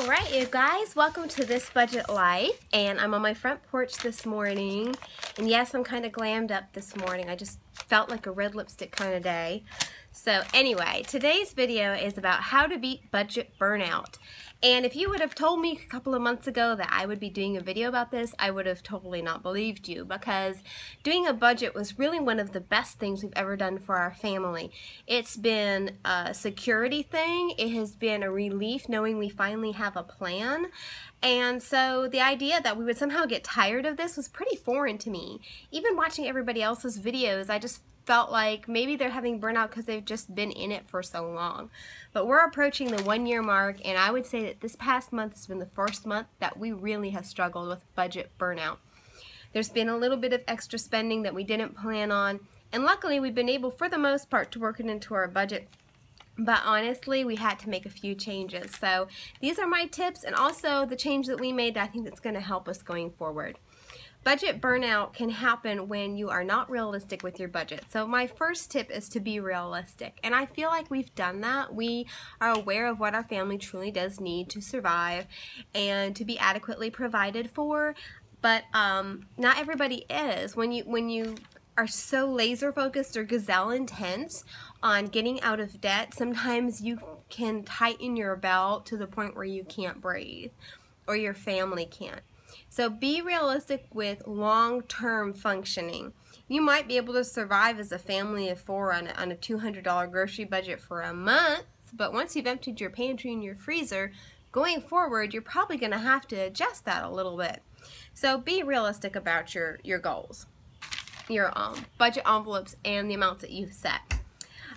Alright, you guys, welcome to This Budget Life, and I'm on my front porch this morning, and yes, I'm kind of glammed up this morning. I just felt like a red lipstick kind of day. So anyway, today's video is about how to beat budget burnout. And if you would have told me a couple of months ago that I would be doing a video about this, I would have totally not believed you, because doing a budget was really one of the best things we've ever done for our family. It's been a security thing. It has been a relief knowing we finally have a plan. And so the idea that we would somehow get tired of this was pretty foreign to me. Even watching everybody else's videos, I just felt like maybe they're having burnout because they've just been in it for so long. But we're approaching the 1-year mark, and I would say that this past month has been the first month that we really have struggled with budget burnout. There's been a little bit of extra spending that we didn't plan on, and luckily we've been able for the most part to work it into our budget. But honestly, we had to make a few changes. So these are my tips, and also the change that we made that I think that's going to help us going forward. Budget burnout can happen when you are not realistic with your budget. So my first tip is to be realistic. And I feel like we've done that. We are aware of what our family truly does need to survive and to be adequately provided for. But not everybody is. When you are so laser focused or gazelle intense on getting out of debt, sometimes you can tighten your belt to the point where you can't breathe, or your family can't. So be realistic with long-term functioning. You might be able to survive as a family of 4 on a $200 grocery budget for a month, but once you've emptied your pantry and your freezer, going forward, you're probably going to have to adjust that a little bit. So be realistic about your goals, your budget envelopes, and the amounts that you've set.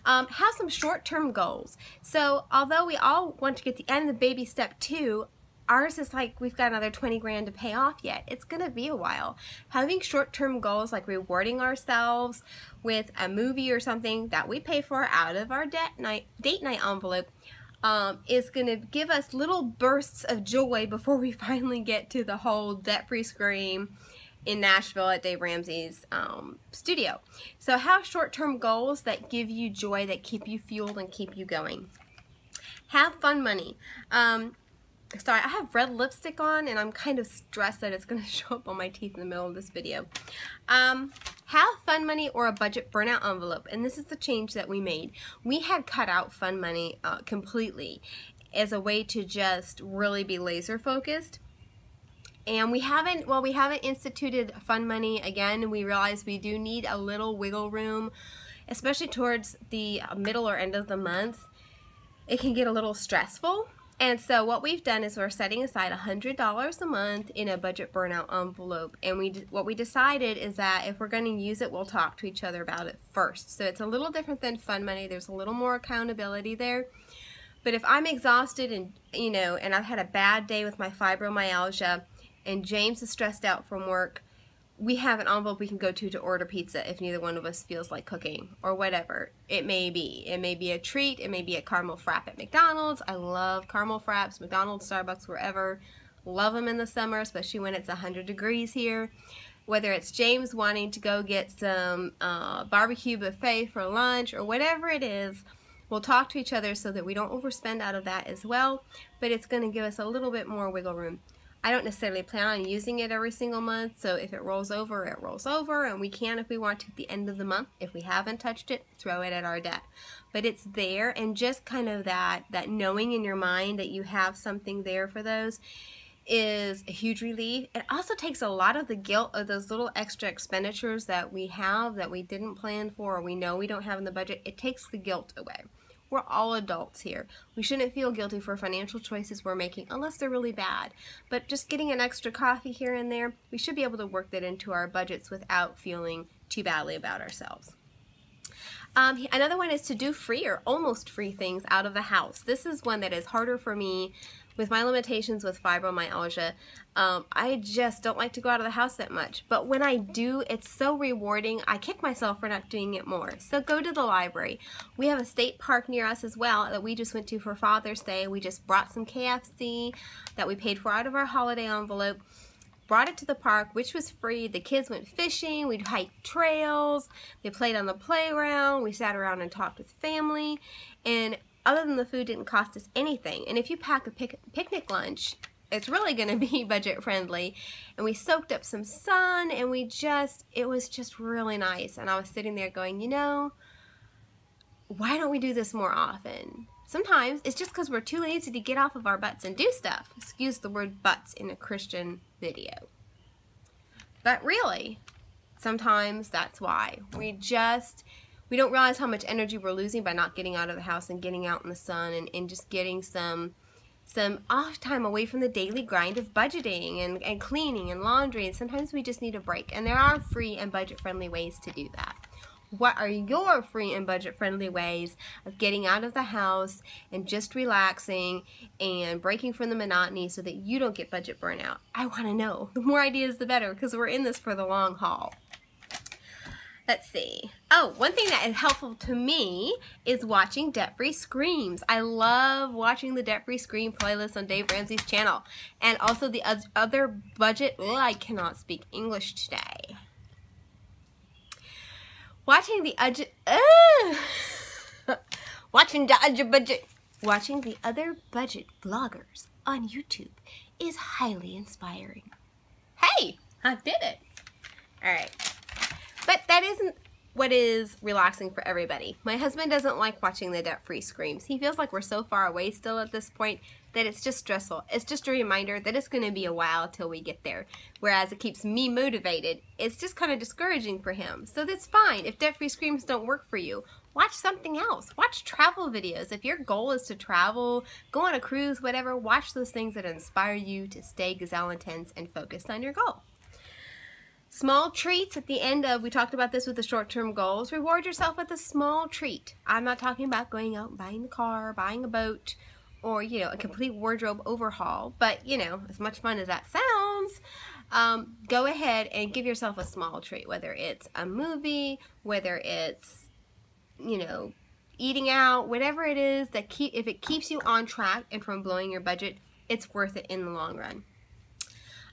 Have some short-term goals. So although we all want to get the end of the baby step 2, ours is like we've got another 20 grand to pay off yet. It's going to be a while. Having short-term goals like rewarding ourselves with a movie or something that we pay for out of our date night envelope is going to give us little bursts of joy before we finally get to the whole debt-free scream in Nashville at Dave Ramsey's studio. So have short-term goals that give you joy, that keep you fueled and keep you going. Have fun money. Sorry, I have red lipstick on, and I'm kind of stressed that it's going to show up on my teeth in the middle of this video. Have fun money or a budget burnout envelope, and this is the change that we made. We had cut out fun money completely as a way to just really be laser focused. And we haven't instituted fun money again. We realized we do need a little wiggle room, especially towards the middle or end of the month. It can get a little stressful. And so what we've done is we're setting aside $100 a month in a budget burnout envelope. And what we decided is that if we're going to use it, we'll talk to each other about it first. So it's a little different than fun money. There's a little more accountability there. But if I'm exhausted and, and I've had a bad day with my fibromyalgia, and James is stressed out from work, we have an envelope we can go to order pizza if neither one of us feels like cooking, or whatever it may be. It may be a treat. It may be a caramel frap at McDonald's. I love caramel fraps, McDonald's, Starbucks, wherever. Love them in the summer, especially when it's 100 degrees here. Whether it's James wanting to go get some barbecue buffet for lunch or whatever it is, we'll talk to each other so that we don't overspend out of that as well, but it's going to give us a little bit more wiggle room. I don't necessarily plan on using it every single month, so if it rolls over, it rolls over, and we can, if we want to, at the end of the month, if we haven't touched it, throw it at our debt. But it's there, and just kind of that knowing in your mind that you have something there for those is a huge relief. It also takes a lot of the guilt of those little extra expenditures that we have that we didn't plan for, or we know we don't have in the budget. It takes the guilt away. We're all adults here. We shouldn't feel guilty for financial choices we're making unless they're really bad. But just getting an extra coffee here and there, we should be able to work that into our budgets without feeling too badly about ourselves. Another one is to do free or almost free things out of the house. This is one that is harder for me with my limitations with fibromyalgia. I just don't like to go out of the house that much. But when I do, it's so rewarding. I kick myself for not doing it more. So go to the library. We have a state park near us as well that we just went to for Father's Day. We just brought some KFC that we paid for out of our holiday envelope. Brought it to the park, which was free. The kids went fishing. We hiked trails. They played on the playground. We sat around and talked with family. And other than the food didn't cost us anything. And if you pack a picnic lunch, it's really going to be budget friendly. And we soaked up some sun, and it was just really nice. And I was sitting there going, you know, why don't we do this more often? Sometimes it's just because we're too lazy to get off of our butts and do stuff. Excuse the word butts in a Christian video. But really, sometimes that's why. We don't realize how much energy we're losing by not getting out of the house and getting out in the sun and just getting some off time away from the daily grind of budgeting and cleaning and laundry. And sometimes we just need a break. And there are free and budget-friendly ways to do that. What are your free and budget-friendly ways of getting out of the house and just relaxing and breaking from the monotony so that you don't get budget burnout? I want to know. The more ideas, the better, because we're in this for the long haul. Let's see. Oh, one thing that is helpful to me is watching Debt-Free Screams. I love watching the Debt-Free Scream playlist on Dave Ramsey's channel. And also the other budget... Oh, I cannot speak English today. Watching the other budget vloggers on YouTube is highly inspiring. Hey, I did it. All right. But that isn't what is relaxing for everybody. My husband doesn't like watching the Debt-Free Screams. He feels like we're so far away still at this point that it's just stressful. It's just a reminder that it's going to be a while till we get there. Whereas it keeps me motivated, it's just kind of discouraging for him. So that's fine. If Debt-Free Screams don't work for you, watch something else. Watch travel videos. If your goal is to travel, go on a cruise, whatever, watch those things that inspire you to stay gazelle intense and focused on your goal. Small treats at the end of, we talked about this with the short-term goals. Reward yourself with a small treat. I'm not talking about going out and buying the car, buying a boat, or, you know, a complete wardrobe overhaul. But, you know, as much fun as that sounds, go ahead and give yourself a small treat, whether it's a movie, whether it's, you know, eating out, whatever it is that if it keeps you on track and from blowing your budget, it's worth it in the long run.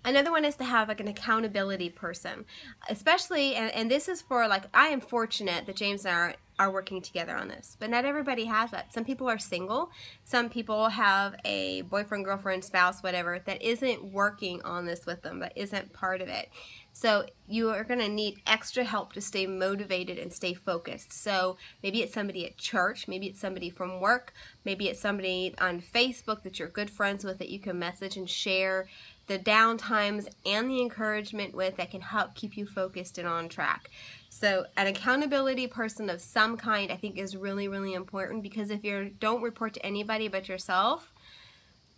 Another one is to have like an accountability person, especially, and this is for like, I am fortunate that James and I are working together on this, but not everybody has that. Some people are single. Some people have a boyfriend, girlfriend, spouse, whatever, that isn't working on this with them, that isn't part of it. So you are going to need extra help to stay motivated and stay focused. So maybe it's somebody at church, maybe it's somebody from work, maybe it's somebody on Facebook that you're good friends with that you can message and share the down times and the encouragement with that can help keep you focused and on track. So an accountability person of some kind I think is really, really important, because if you don't report to anybody but yourself,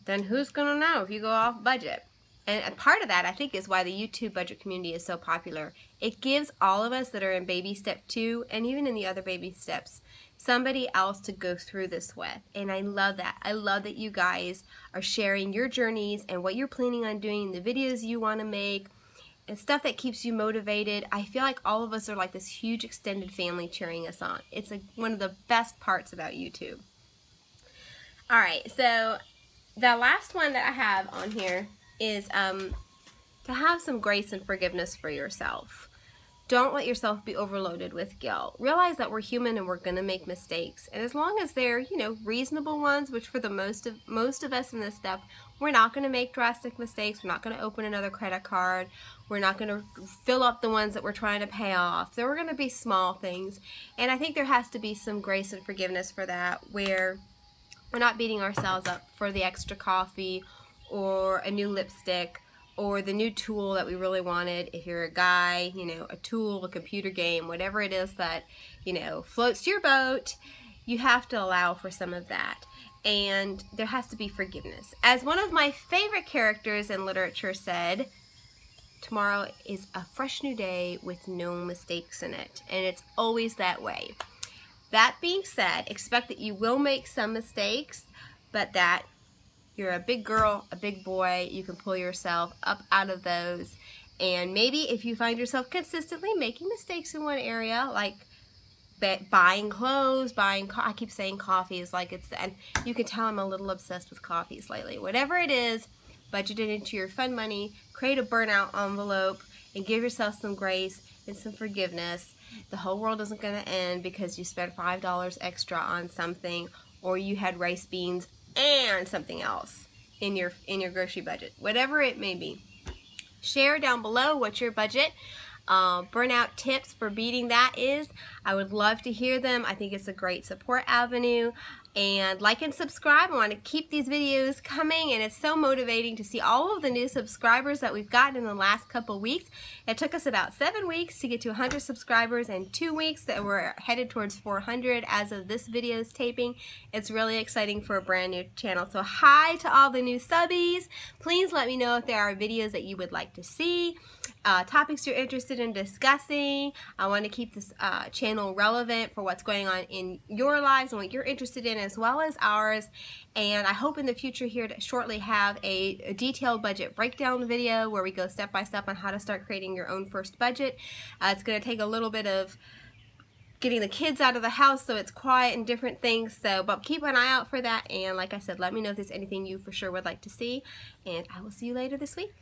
then who's going to know if you go off budget? And part of that, I think, is why the YouTube budget community is so popular. It gives all of us that are in baby step 2, and even in the other baby steps, somebody else to go through this with. And I love that. I love that you guys are sharing your journeys and what you're planning on doing, the videos you want to make, and stuff that keeps you motivated. I feel like all of us are like this huge extended family cheering us on. It's like one of the best parts about YouTube. All right, so the last one that I have on here is to have some grace and forgiveness for yourself. Don't let yourself be overloaded with guilt. Realize that we're human and we're going to make mistakes. And as long as they're, you know, reasonable ones, which for the most of us in this step, we're not going to make drastic mistakes. We're not going to open another credit card. We're not going to fill up the ones that we're trying to pay off. There are going to be small things. And I think there has to be some grace and forgiveness for that, where we're not beating ourselves up for the extra coffee or a new lipstick or the new tool that we really wanted. If you're a guy, you know, a tool, a computer game, whatever it is that, you know, floats your boat, you have to allow for some of that. And there has to be forgiveness. As one of my favorite characters in literature said, tomorrow is a fresh new day with no mistakes in it. And it's always that way. That being said, expect that you will make some mistakes, but that you're a big girl, a big boy, you can pull yourself up out of those. And maybe if you find yourself consistently making mistakes in one area, like buying clothes, I keep saying coffees, like it's, and you can tell I'm a little obsessed with coffees lately. Whatever it is, budget it into your fun money, create a burnout envelope, and give yourself some grace and some forgiveness. The whole world isn't going to end because you spent $5 extra on something, or you had rice, beans, and something else in your grocery budget, whatever it may be. Share down below what your budget burnout tips for beating that is. I would love to hear them. I think it's a great support avenue. And like and subscribe. I want to keep these videos coming, and it's so motivating to see all of the new subscribers that we've gotten in the last couple weeks. It took us about 7 weeks to get to 100 subscribers, and 2 weeks that we're headed towards 400 as of this video's taping. It's really exciting for a brand new channel. So hi to all the new subbies. Please let me know if there are videos that you would like to see, topics you're interested in discussing. I want to keep this channel relevant for what's going on in your lives and what you're interested in, as well as ours. And I hope in the future here to shortly have a detailed budget breakdown video where we go step by step on how to start creating your own first budget. It's going to take a little bit of getting the kids out of the house so it's quiet and different things, but keep an eye out for that. And like I said, let me know if there's anything you for sure would like to see, and I will see you later this week.